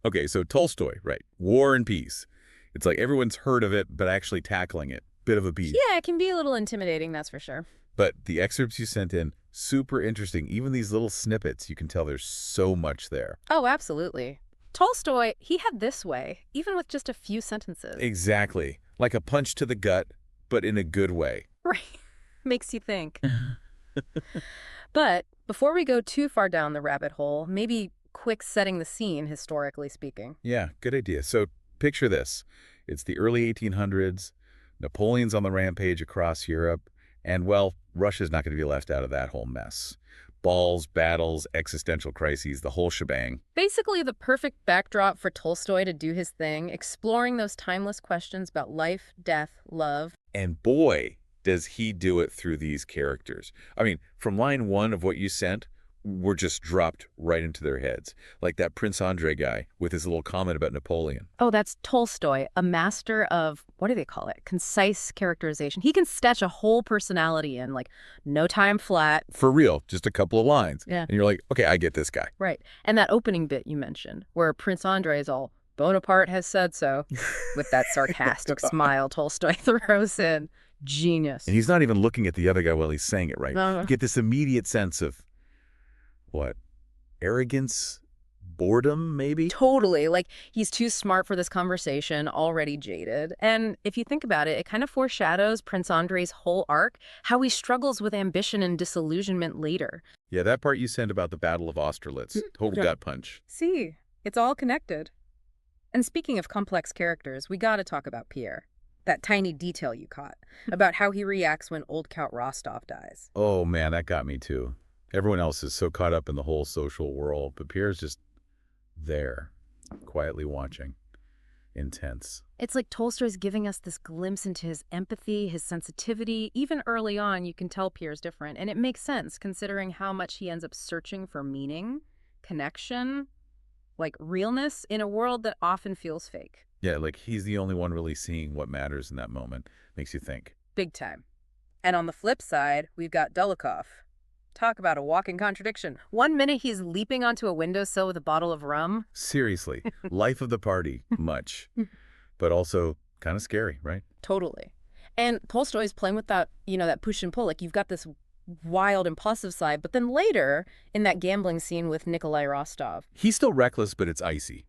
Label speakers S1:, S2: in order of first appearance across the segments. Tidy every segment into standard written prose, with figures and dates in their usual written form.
S1: Okay, so Tolstoy, right? War and Peace. It's like everyone's heard of it, but actually tackling it. Bit of a beast.
S2: Yeah, it can be a little intimidating, that's for sure.
S1: But the excerpts you sent in, super interesting. Even these little snippets, you can tell there's so much there.
S2: Oh, absolutely. Tolstoy, he had this way, even with just a few sentences.
S1: Exactly. Like a punch to the gut, but in a good way.
S2: Right. Makes you think. But before we go too far down the rabbit hole, maybe quick setting the scene, historically speaking.
S1: Yeah, good idea. So picture this. It's the early 1800s. Napoleon's on the rampage across Europe. And, well, Russia's not going to be left out of that whole mess. Balls, battles, existential crises, the whole shebang.
S2: Basically, the perfect backdrop for Tolstoy to do his thing, exploring those timeless questions about life, death, love.
S1: And boy, does he do it through these characters. I mean, from line 1 of what you sent, we're just dropped right into their heads. Like that Prince Andrei guy with his little comment about Napoleon.
S2: Oh, that's Tolstoy, a master of, what do they call it? Concise characterization. He can sketch a whole personality in, like, no time flat.
S1: For real, just a couple of lines.
S2: Yeah.
S1: And you're like, okay, I get this guy.
S2: Right. And that opening bit you mentioned, where Prince Andrei is all, Bonaparte has said so, with that sarcastic smile Tolstoy throws in. Genius.
S1: And he's not even looking at the other guy while he's saying it, right?
S2: No.
S1: You get this immediate sense of, what, arrogance, boredom, maybe?
S2: Totally. Like, he's too smart for this conversation, already jaded. And if you think about it, it kind of foreshadows Prince Andrei's whole arc, how he struggles with ambition and disillusionment later.
S1: Yeah, that part you sent about the Battle of Austerlitz. Total gut punch.
S2: See, it's all connected. And speaking of complex characters, we gotta talk about Pierre. That tiny detail you caught, about how he reacts when old Count Rostov dies.
S1: Oh, man, that got me too. Everyone else is so caught up in the whole social world, but Pierre's just there, quietly watching. Intense.
S2: It's like Tolstoy's giving us this glimpse into his empathy, his sensitivity. Even early on, you can tell Pierre's different. And it makes sense, considering how much he ends up searching for meaning, connection, like realness in a world that often feels fake.
S1: Yeah, like he's the only one really seeing what matters in that moment. Makes you think.
S2: Big time. And on the flip side, we've got Dolokhov. Talk about a walking contradiction. One minute he's leaping onto a windowsill with a bottle of rum.
S1: Seriously, life of the party, much. But also kind of scary, right?
S2: Totally. And Tolstoy's playing with that, that push and pull. Like, you've got this wild, impulsive side, but then later, in that gambling scene with Nikolai Rostov.
S1: He's still reckless, but it's icy.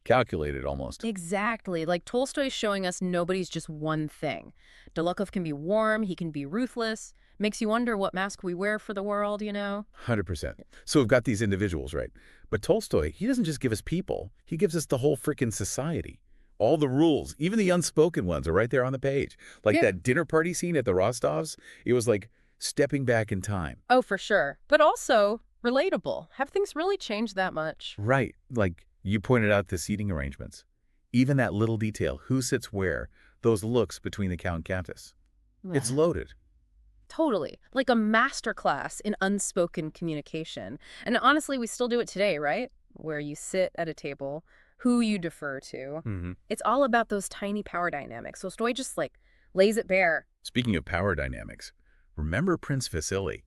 S1: Calculated, almost.
S2: Exactly. Like, Tolstoy's showing us nobody's just one thing. Dolokhov can be warm, he can be ruthless. Makes you wonder what mask we wear for the world,
S1: 100%. So we've got these individuals, right? But Tolstoy, he doesn't just give us people. He gives us the whole freaking society. All the rules, even the unspoken ones, are right there on the page. Like that dinner party scene at the Rostovs, it was like stepping back in time.
S2: Oh, for sure. But also relatable. Have things really changed that much?
S1: Right. Like you pointed out the seating arrangements. Even that little detail, who sits where, those looks between the Count and Countess. It's loaded.
S2: Totally. Like a masterclass in unspoken communication. And honestly, we still do it today, right? Where you sit at a table, who you defer to. It's all about those tiny power dynamics. So Tolstoy just lays it bare.
S1: Speaking of power dynamics, remember Prince Vasily?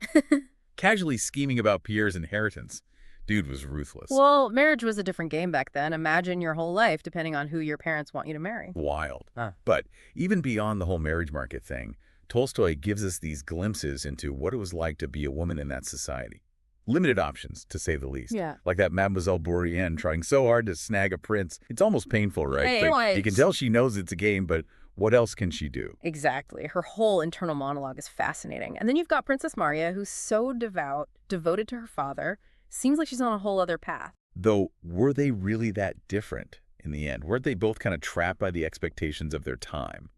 S1: Casually scheming about Pierre's inheritance. Dude was ruthless.
S2: Well, marriage was a different game back then. Imagine your whole life depending on who your parents want you to marry.
S1: Wild. But even beyond the whole marriage market thing, Tolstoy gives us these glimpses into what it was like to be a woman in that society. Limited options, to say the least.
S2: Yeah.
S1: Like that Mademoiselle Bourrienne trying so hard to snag a prince. It's almost painful, right?
S2: Hey,
S1: like, you can tell she knows it's a game, but what else can she do?
S2: Exactly. Her whole internal monologue is fascinating. And then you've got Princess Maria, who's so devoted to her father. Seems like she's on a whole other path.
S1: Though, were they really that different in the end? Weren't they both kind of trapped by the expectations of their time?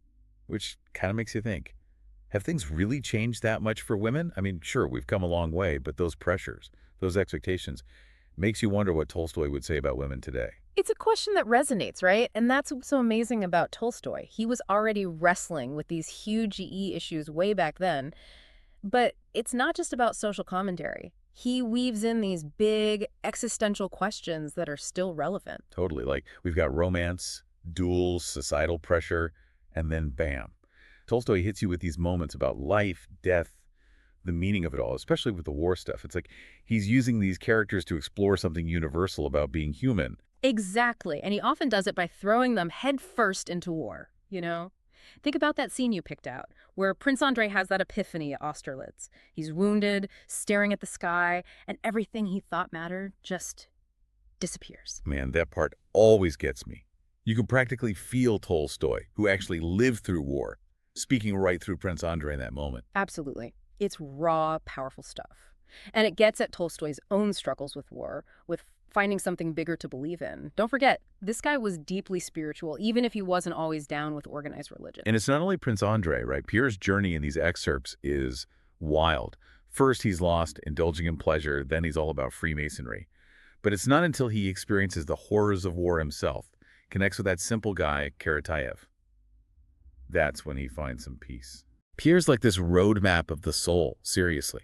S1: Which kind of makes you think. Have things really changed that much for women? I mean, sure, we've come a long way, but those pressures, those expectations, makes you wonder what Tolstoy would say about women today.
S2: It's a question that resonates, right? And that's what's so amazing about Tolstoy. He was already wrestling with these huge issues way back then. But it's not just about social commentary. He weaves in these big existential questions that are still relevant.
S1: Totally. Like, we've got romance, duels, societal pressure, and then bam. Tolstoy hits you with these moments about life, death, the meaning of it all, especially with the war stuff. It's like he's using these characters to explore something universal about being human.
S2: Exactly, and he often does it by throwing them headfirst into war, you know? Think about that scene you picked out, where Prince Andrei has that epiphany at Austerlitz. He's wounded, staring at the sky, and everything he thought mattered just disappears.
S1: Man, that part always gets me. You can practically feel Tolstoy, who actually lived through war, speaking right through Prince Andrei in that moment.
S2: Absolutely. It's raw, powerful stuff. And it gets at Tolstoy's own struggles with war, with finding something bigger to believe in. Don't forget, this guy was deeply spiritual, even if he wasn't always down with organized religion.
S1: And it's not only Prince Andrei, right? Pierre's journey in these excerpts is wild. First, he's lost, indulging in pleasure. Then he's all about Freemasonry. But it's not until he experiences the horrors of war himself, connects with that simple guy, Karatayev. That's when he finds some peace. Pierre's like this roadmap of the soul, seriously.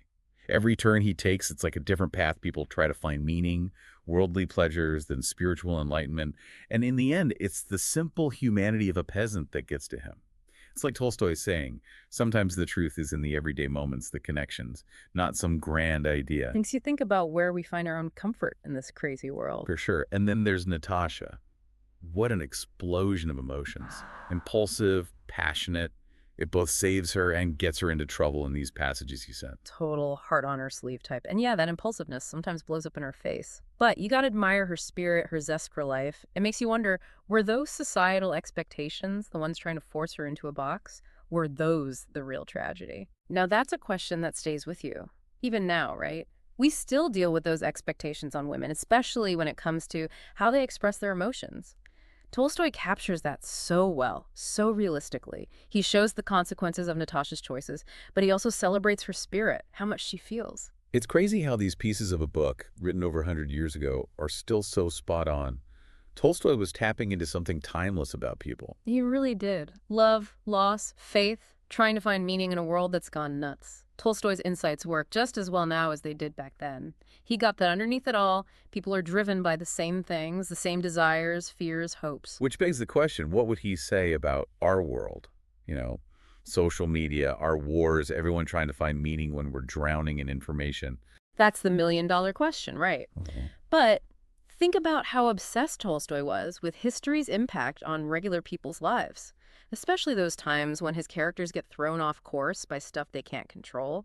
S1: Every turn he takes, it's like a different path people try to find meaning, worldly pleasures, then spiritual enlightenment. And in the end, it's the simple humanity of a peasant that gets to him. It's like Tolstoy saying, sometimes the truth is in the everyday moments, the connections, not some grand idea.
S2: Makes you think about where we find our own comfort in this crazy world.
S1: For sure. And then there's Natasha. What an explosion of emotions. Impulsive, passionate. It both saves her and gets her into trouble in these passages you sent.
S2: Total heart on her sleeve type. And yeah, that impulsiveness sometimes blows up in her face. But you gotta admire her spirit, her zest for life. It makes you wonder, were those societal expectations the ones trying to force her into a box? Were those the real tragedy? Now that's a question that stays with you. Even now, right? We still deal with those expectations on women, especially when it comes to how they express their emotions. Tolstoy captures that so well, so realistically. He shows the consequences of Natasha's choices, but he also celebrates her spirit, how much she feels.
S1: It's crazy how these pieces of a book, written over 100 years ago, are still so spot on. Tolstoy was tapping into something timeless about people.
S2: He really did. Love, loss, faith, trying to find meaning in a world that's gone nuts. Tolstoy's insights work just as well now as they did back then. He got that underneath it all, people are driven by the same things, the same desires, fears, hopes.
S1: Which begs the question, what would he say about our world? Social media, our wars, everyone trying to find meaning when we're drowning in information.
S2: That's the million-dollar question, right? But think about how obsessed Tolstoy was with history's impact on regular people's lives, especially those times when his characters get thrown off course by stuff they can't control.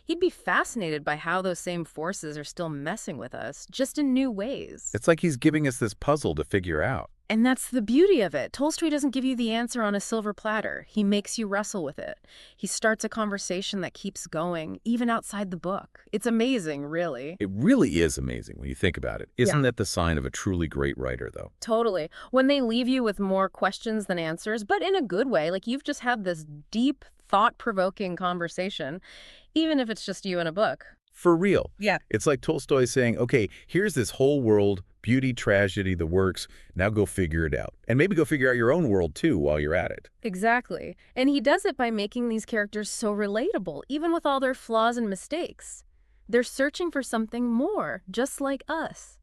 S2: He'd be fascinated by how those same forces are still messing with us, just in new ways.
S1: It's like he's giving us this puzzle to figure out.
S2: And that's the beauty of it. Tolstoy doesn't give you the answer on a silver platter. He makes you wrestle with it. He starts a conversation that keeps going, even outside the book. It's amazing, really.
S1: It really is amazing when you think about it. Isn't that the sign of a truly great writer, though?
S2: Totally. When they leave you with more questions than answers, but in a good way, like you've just had this deep, thought-provoking conversation, even if it's just you in a book.
S1: For real.
S2: Yeah.
S1: It's like Tolstoy saying, okay, here's this whole world, beauty, tragedy, the works. Now go figure it out. And maybe go figure out your own world, too, while you're at it.
S2: Exactly. And he does it by making these characters so relatable, even with all their flaws and mistakes. They're searching for something more, just like us.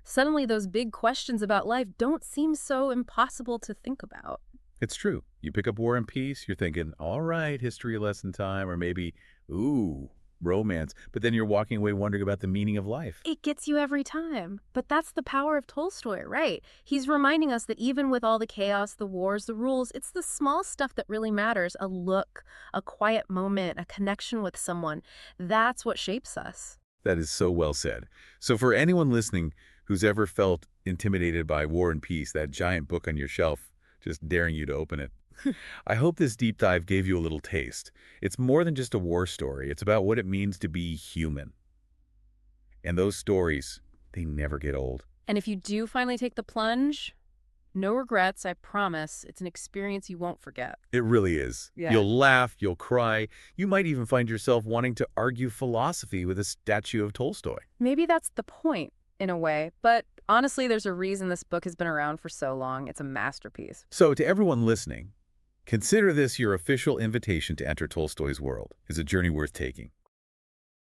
S2: Suddenly, those big questions about life don't seem so impossible to think about.
S1: It's true. You pick up War and Peace, you're thinking, all right, history lesson time, or maybe, ooh, romance, but then you're walking away wondering about the meaning of life.
S2: It gets you every time. But that's the power of Tolstoy, right? He's reminding us that even with all the chaos, the wars, the rules, it's the small stuff that really matters. A look, a quiet moment, a connection with someone. That's what shapes us.
S1: That is so well said. So for anyone listening who's ever felt intimidated by War and Peace, that giant book on your shelf, just daring you to open it, I hope this deep dive gave you a little taste. It's more than just a war story. It's about what it means to be human. And those stories, they never get old.
S2: And if you do finally take the plunge, no regrets, I promise. It's an experience you won't forget.
S1: It really is.
S2: Yeah.
S1: You'll laugh, you'll cry. You might even find yourself wanting to argue philosophy with a statue of Tolstoy.
S2: Maybe that's the point, in a way. But honestly, there's a reason this book has been around for so long. It's a masterpiece.
S1: So to everyone listening, consider this your official invitation to enter Tolstoy's world. It's a journey worth taking.